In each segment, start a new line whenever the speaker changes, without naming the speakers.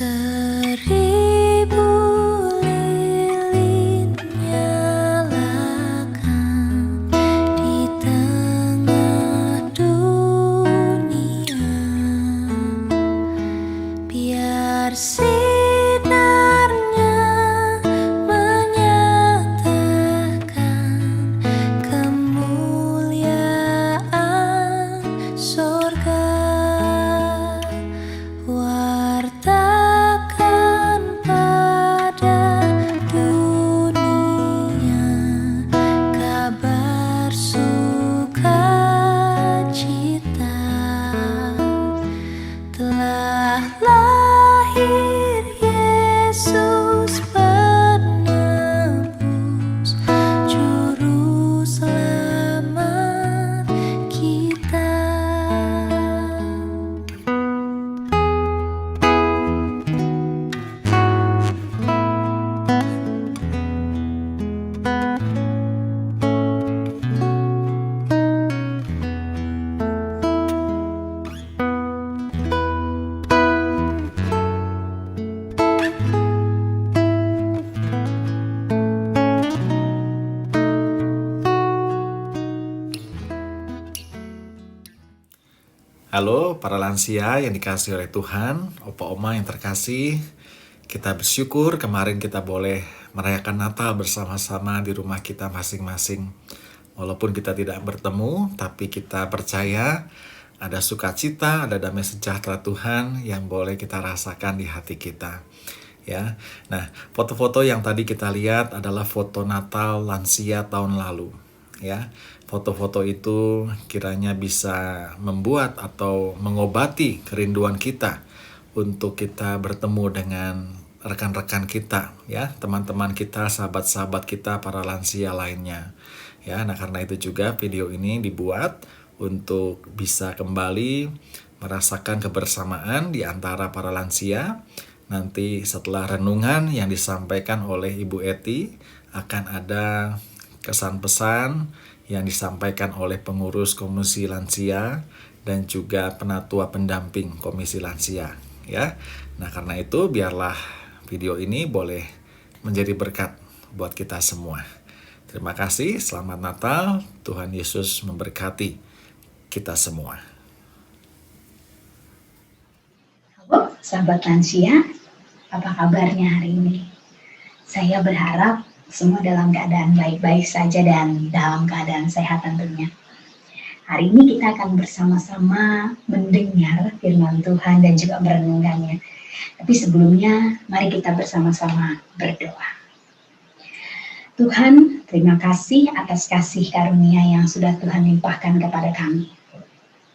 Seribu lilin nyalakan di tengah dunia, biar sinarnya menyatakan kemuliaan surga. Wartakan pada dunia kabar sukacita, telah lahir Yesus penebus, juru selamat kita.
Halo para lansia yang dikasihi oleh Tuhan, opa oma yang terkasih, kita bersyukur kemarin kita boleh merayakan Natal bersama-sama di rumah kita masing-masing. Walaupun kita tidak bertemu, tapi kita percaya ada sukacita, ada damai sejahtera Tuhan yang boleh kita rasakan di hati kita. Ya, nah foto-foto yang tadi kita lihat adalah foto Natal lansia tahun lalu. Ya, foto-foto itu kiranya bisa membuat atau mengobati kerinduan kita untuk kita bertemu dengan rekan-rekan kita, ya, teman-teman kita, sahabat-sahabat kita, para lansia lainnya. Ya, nah karena itu juga video ini dibuat untuk bisa kembali merasakan kebersamaan di antara para lansia. Nanti setelah renungan yang disampaikan oleh Ibu Eti akan ada kesan-pesan yang disampaikan oleh pengurus Komisi Lansia dan juga penatua pendamping Komisi Lansia, ya. Nah, karena itu biarlah video ini boleh menjadi berkat buat kita semua. Terima kasih, selamat Natal, Tuhan Yesus memberkati kita semua.
Halo sahabat lansia, apa kabarnya hari ini? Saya berharap semua dalam keadaan baik-baik saja dan dalam keadaan sehat tentunya. Hari ini kita akan bersama-sama mendengar firman Tuhan dan juga merenungkannya. Tapi sebelumnya, mari kita bersama-sama berdoa. Tuhan, terima kasih atas kasih karunia yang sudah Tuhan limpahkan kepada kami.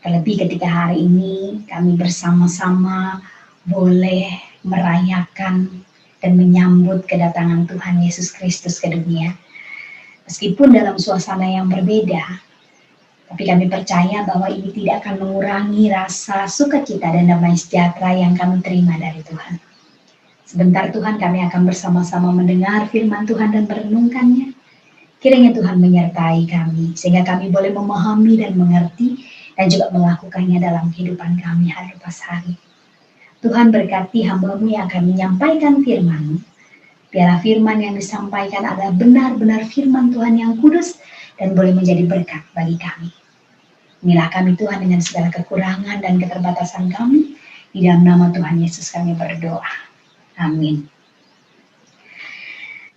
Terlebih ketika hari ini kami bersama-sama boleh merayakan dan menyambut kedatangan Tuhan Yesus Kristus ke dunia. Meskipun dalam suasana yang berbeda, tapi kami percaya bahwa ini tidak akan mengurangi rasa sukacita dan damai sejahtera yang kami terima dari Tuhan. Sebentar Tuhan kami akan bersama-sama mendengar firman Tuhan dan merenungkannya. Kiranya Tuhan menyertai kami, sehingga kami boleh memahami dan mengerti dan juga melakukannya dalam kehidupan kami hari lepas hari. Tuhan berkati hamba-Mu yang akan menyampaikan firman-Mu. Biarlah firman yang disampaikan adalah benar-benar firman Tuhan yang kudus dan boleh menjadi berkat bagi kami. Inilah kami Tuhan dengan segala kekurangan dan keterbatasan kami. Di dalam nama Tuhan Yesus kami berdoa. Amin.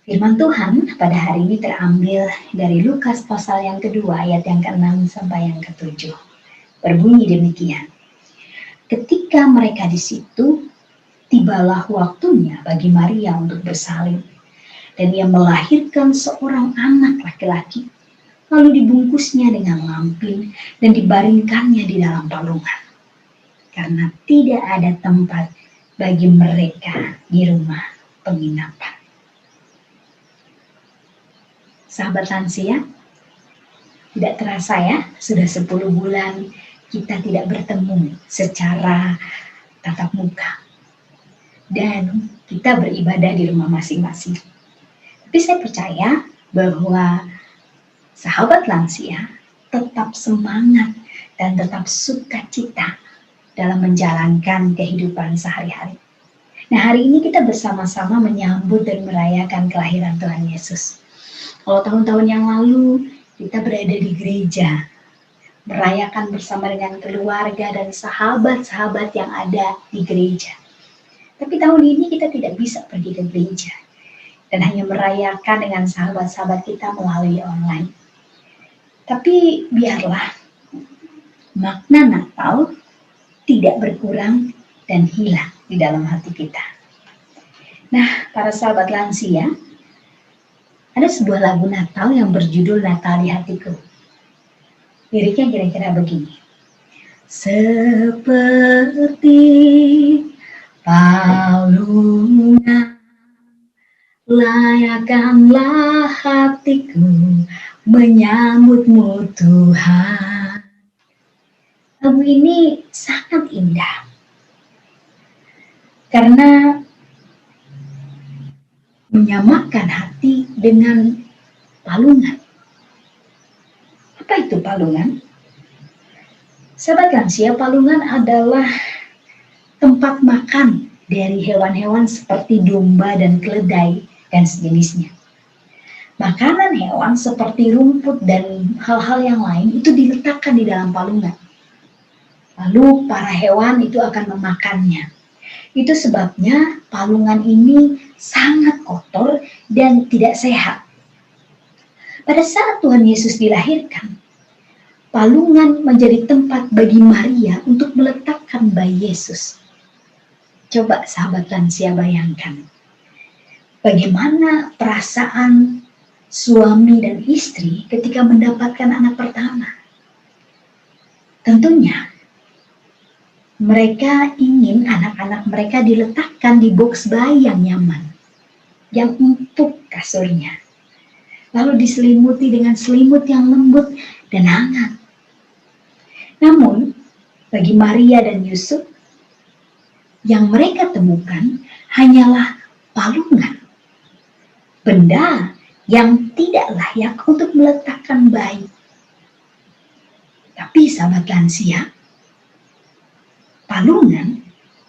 Firman Tuhan pada hari ini terambil dari Lukas pasal yang kedua ayat yang ke-6 sampai yang ke-7. Berbunyi demikian. Ketika mereka di situ, tibalah waktunya bagi Maria untuk bersalin. Dan ia melahirkan seorang anak laki-laki, lalu dibungkusnya dengan lampin dan dibaringkannya di dalam palungan. Karena tidak ada tempat bagi mereka di rumah penginapan. Sahabat lansia, tidak terasa ya, sudah 10 bulan kita tidak bertemu secara tatap muka. Dan kita beribadah di rumah masing-masing. Tapi saya percaya bahwa sahabat lansia tetap semangat dan tetap sukacita dalam menjalankan kehidupan sehari-hari. Nah, hari ini kita bersama-sama menyambut dan merayakan kelahiran Tuhan Yesus. Kalau tahun-tahun yang lalu kita berada di gereja, merayakan bersama dengan keluarga dan sahabat-sahabat yang ada di gereja. Tapi tahun ini kita tidak bisa pergi ke gereja dan hanya merayakan dengan sahabat-sahabat kita melalui online. Tapi biarlah makna Natal tidak berkurang dan hilang di dalam hati kita. Nah, para sahabat lansia, ada sebuah lagu Natal yang berjudul Natal di Hatiku. Liriknya kira-kira begini. Seperti palungan, layakkanlah hatiku menyambutmu Tuhan. Lagu ini sangat indah karena menyamakan hati dengan palungan. Apa itu palungan? Sahabat lansia, palungan adalah tempat makan dari hewan-hewan seperti domba dan keledai dan sejenisnya. Makanan hewan seperti rumput dan hal-hal yang lain itu diletakkan di dalam palungan. Lalu para hewan itu akan memakannya. Itu sebabnya palungan ini sangat kotor dan tidak sehat. Pada saat Tuhan Yesus dilahirkan, palungan menjadi tempat bagi Maria untuk meletakkan bayi Yesus. Coba sahabat lansia bayangkan, bagaimana perasaan suami dan istri ketika mendapatkan anak pertama. Tentunya mereka ingin anak-anak mereka diletakkan di box bayi yang nyaman, yang empuk kasurnya, lalu diselimuti dengan selimut yang lembut dan hangat. Namun, bagi Maria dan Yusuf, yang mereka temukan hanyalah palungan, benda yang tidak layak untuk meletakkan bayi. Tapi sahabat lansia, palungan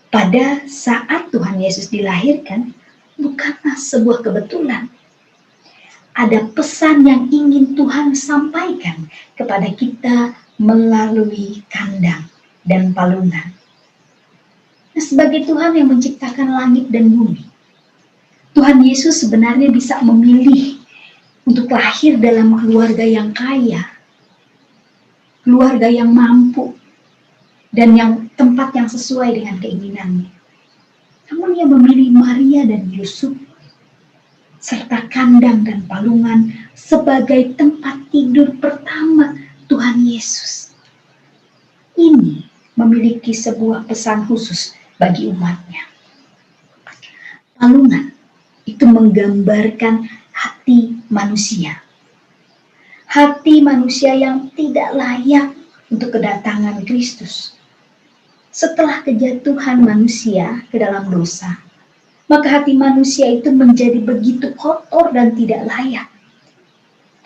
pada saat Tuhan Yesus dilahirkan bukanlah sebuah kebetulan. Ada pesan yang ingin Tuhan sampaikan kepada kita melalui kandang dan palungan. Nah, sebagai Tuhan yang menciptakan langit dan bumi, Tuhan Yesus sebenarnya bisa memilih untuk lahir dalam keluarga yang kaya, keluarga yang mampu, dan yang tempat yang sesuai dengan keinginannya. Namun ia memilih Maria dan Yusuf serta kandang dan palungan sebagai tempat tidur pertama Tuhan Yesus. Ini memiliki sebuah pesan khusus bagi umatnya. Palungan itu menggambarkan hati manusia. Hati manusia yang tidak layak untuk kedatangan Kristus. Setelah kejatuhan manusia ke dalam dosa, maka hati manusia itu menjadi begitu kotor dan tidak layak.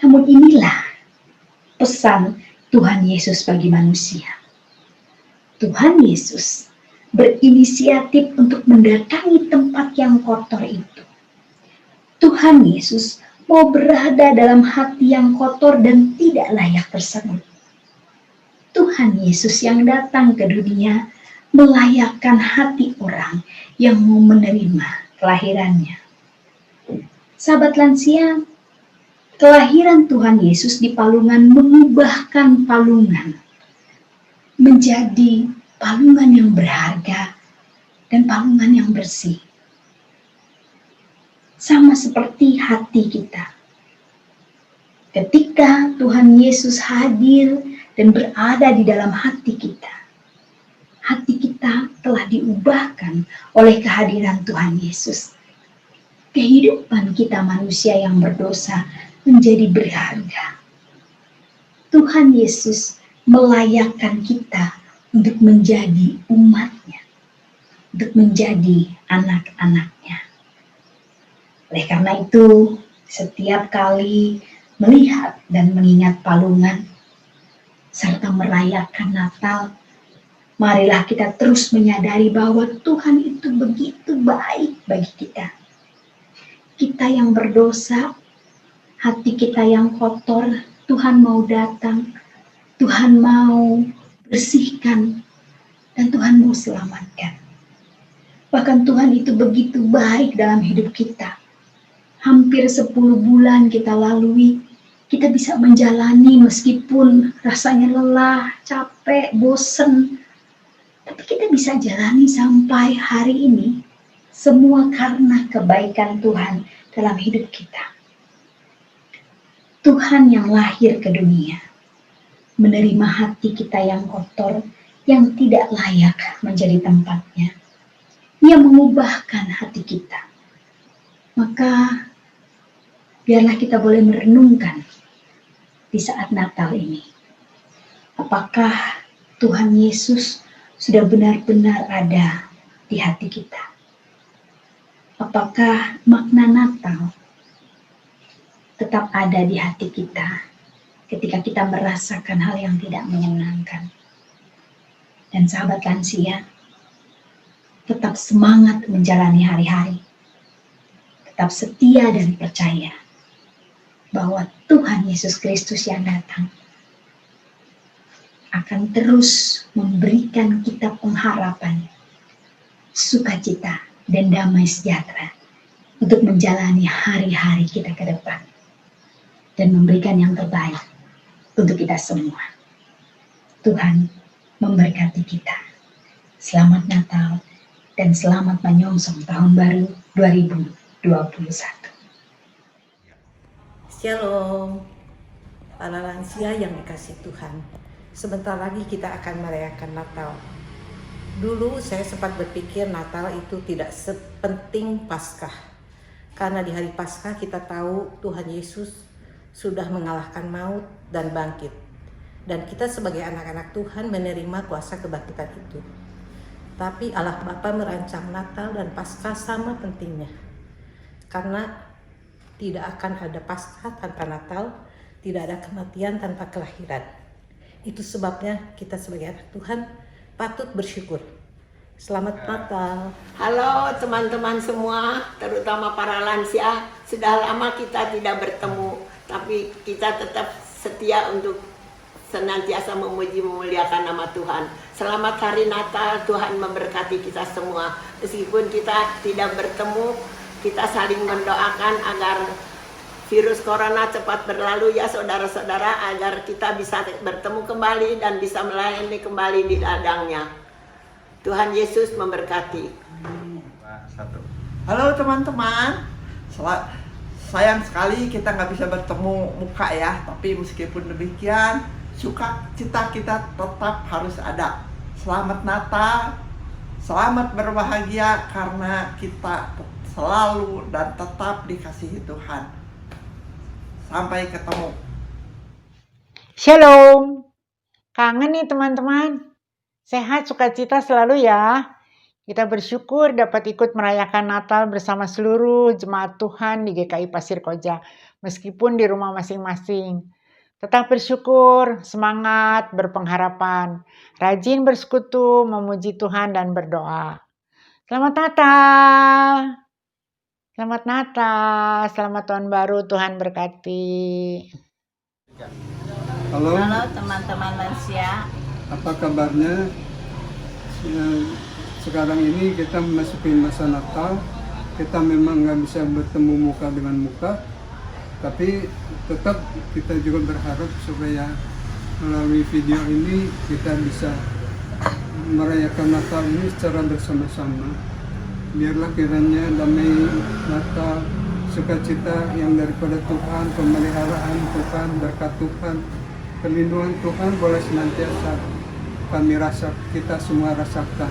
Namun inilah pesan Tuhan Yesus bagi manusia. Tuhan Yesus berinisiatif untuk mendatangi tempat yang kotor itu. Tuhan Yesus mau berada dalam hati yang kotor dan tidak layak tersebut. Tuhan Yesus yang datang ke dunia melayakkan hati orang yang mau menerima kelahirannya. Sahabat lansia, kelahiran Tuhan Yesus di palungan mengubahkan palungan menjadi palungan yang berharga dan palungan yang bersih. Sama seperti hati kita. Ketika Tuhan Yesus hadir dan berada di dalam hati kita telah diubahkan oleh kehadiran Tuhan Yesus. Kehidupan kita manusia yang berdosa menjadi berharga. Tuhan Yesus melayakkan kita untuk menjadi umatnya, untuk menjadi anak-anaknya. Oleh karena itu, setiap kali melihat dan mengingat palungan, serta merayakan Natal, marilah kita terus menyadari bahwa Tuhan itu begitu baik bagi kita. Kita yang berdosa, hati kita yang kotor, Tuhan mau datang, Tuhan mau bersihkan, dan Tuhan mau selamatkan. Bahkan Tuhan itu begitu baik dalam hidup kita. Hampir 10 bulan kita lalui, kita bisa menjalani meskipun rasanya lelah, capek, bosen. Tapi kita bisa jalani sampai hari ini, semua karena kebaikan Tuhan dalam hidup kita. Tuhan yang lahir ke dunia, menerima hati kita yang kotor, yang tidak layak menjadi tempatnya. Ia mengubahkan hati kita. Maka biarlah kita boleh merenungkan di saat Natal ini. Apakah Tuhan Yesus sudah benar-benar ada di hati kita? Apakah makna Natal tetap ada di hati kita ketika kita merasakan hal yang tidak menyenangkan? Dan sahabat lansia, tetap semangat menjalani hari-hari. Tetap setia dan percaya bahwa Tuhan Yesus Kristus yang datang akan terus memberikan kita pengharapan, sukacita, dan damai sejahtera untuk menjalani hari-hari kita ke depan dan memberikan yang terbaik untuk kita semua. Tuhan memberkati kita. Selamat Natal dan selamat menyongsong tahun baru 2021.
Shalom, para lansia yang dikasih Tuhan. Sebentar lagi kita akan merayakan Natal. Dulu saya sempat berpikir Natal itu tidak sepenting Paskah. Karena di hari Paskah kita tahu Tuhan Yesus sudah mengalahkan maut dan bangkit. Dan kita sebagai anak-anak Tuhan menerima kuasa kebangkitan itu. Tapi Allah Bapa merancang Natal dan Paskah sama pentingnya. Karena tidak akan ada Paskah tanpa Natal, tidak ada kematian tanpa kelahiran. Itu sebabnya kita sebagai anak Tuhan patut bersyukur. Selamat Natal.
Halo teman-teman semua, terutama para lansia. Sudah lama kita tidak bertemu, tapi kita tetap setia untuk senantiasa memuji memuliakan nama Tuhan. Selamat hari Natal, Tuhan memberkati kita semua. Meskipun kita tidak bertemu, kita saling mendoakan agar virus corona cepat berlalu ya saudara-saudara, agar kita bisa bertemu kembali dan bisa melayani kembali di ladangnya. Tuhan Yesus memberkati.
Halo teman-teman, sayang sekali kita nggak bisa bertemu muka ya, tapi meskipun demikian, sukacita kita tetap harus ada. Selamat Natal, selamat berbahagia karena kita selalu dan tetap dikasihi Tuhan. Sampai ketemu.
Shalom. Kangen nih teman-teman. Sehat, sukacita selalu ya. Kita bersyukur dapat ikut merayakan Natal bersama seluruh jemaat Tuhan di GKI Pasir Koja. Meskipun di rumah masing-masing. Tetap bersyukur, semangat, berpengharapan. Rajin bersekutu, memuji Tuhan dan berdoa. Selamat Natal. Selamat Natal, selamat tahun baru, Tuhan berkati.
Halo,
teman-teman lansia.
apa kabarnya? Ya, sekarang ini kita memasuki masa Natal. Kita memang nggak bisa bertemu muka dengan muka, tapi tetap kita juga berharap supaya melalui video ini kita bisa merayakan Natal ini secara bersama-sama. Biarlah kiranya damai Natal, sukacita yang daripada Tuhan, pemeliharaan Tuhan, berkat Tuhan, perlindungan Tuhan boleh senantiasa kami kita semua rasakan.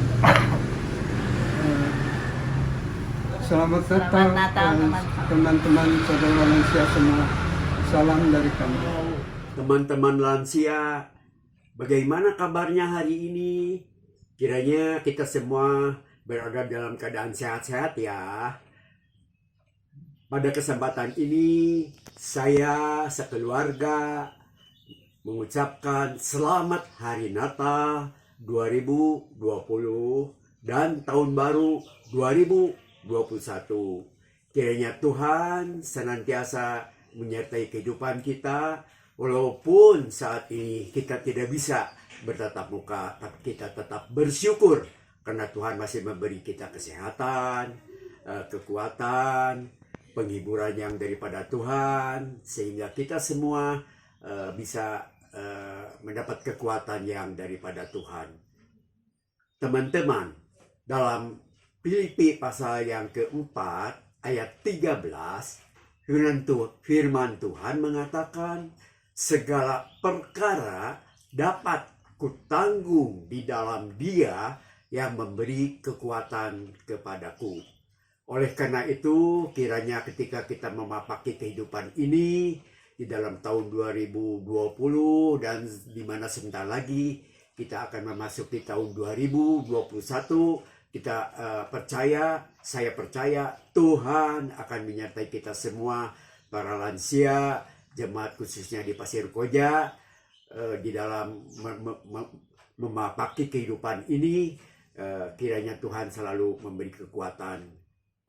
Selamat Natal, teman-teman saudara lansia semua. Salam dari kami.
Teman-teman lansia, bagaimana kabarnya hari ini? Kiranya kita semua berada dalam keadaan sehat-sehat ya. Pada kesempatan ini, saya sekeluarga mengucapkan selamat Hari Natal 2020 dan tahun baru 2021. Kiranya Tuhan senantiasa menyertai kehidupan kita, walaupun saat ini kita tidak bisa bertatap muka, tapi kita tetap bersyukur karena Tuhan masih memberi kita kesehatan, kekuatan, penghiburan yang daripada Tuhan, sehingga kita semua bisa mendapat kekuatan yang daripada Tuhan. Teman-teman, dalam Filipi pasal yang keempat ayat 13, firman Tuhan mengatakan, segala perkara dapat kutanggung di dalam Dia yang memberi kekuatan kepadaku. Oleh karena itu, kiranya ketika kita memapaki kehidupan ini di dalam tahun 2020 dan di mana sebentar lagi kita akan memasuki tahun 2021, kita saya percaya Tuhan akan menyertai kita semua, para lansia, jemaat khususnya di Pasir Koja, di dalam memapaki kehidupan ini. Kiranya Tuhan selalu memberi kekuatan,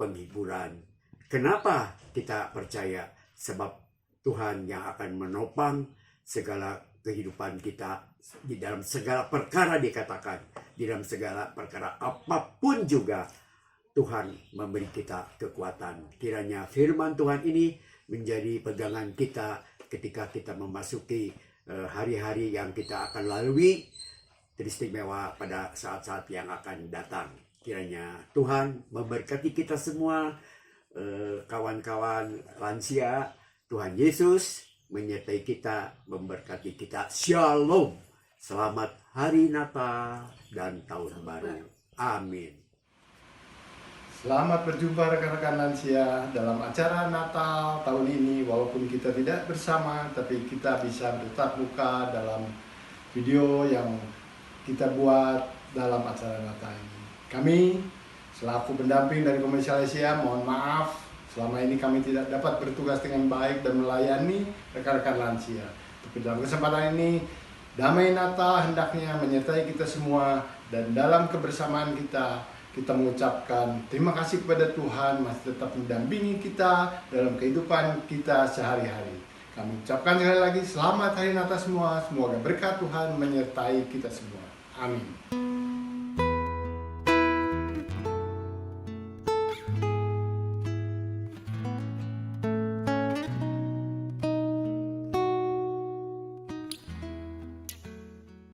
penghiburan. Kenapa kita percaya? Sebab Tuhan yang akan menopang segala kehidupan kita di dalam segala perkara, dikatakan di dalam segala perkara apapun juga Tuhan memberi kita kekuatan. Kiranya firman Tuhan ini menjadi pegangan kita ketika kita memasuki hari-hari yang kita akan lalui, teristimewa pada saat-saat yang akan datang. Kiranya Tuhan memberkati kita semua, kawan-kawan lansia. Tuhan Yesus menyertai kita, memberkati kita. Shalom. Selamat Hari Natal dan Tahun Baru. Amin.
Selamat berjumpa rekan-rekan lansia dalam acara Natal tahun ini. Walaupun kita tidak bersama, tapi kita bisa bertatap muka dalam video yang kita buat dalam acara Natal ini. Kami selaku pendamping dari Komisi Alesia, mohon maaf selama ini kami tidak dapat bertugas dengan baik dan melayani rekan-rekan lansia. Tapi dalam kesempatan ini, damai Natal hendaknya menyertai kita semua, dan dalam kebersamaan kita mengucapkan terima kasih kepada Tuhan masih tetap mendampingi kita dalam kehidupan kita sehari-hari. Kami ucapkan sekali lagi selamat Hari Natal semua, semoga berkat Tuhan menyertai kita semua. Amin.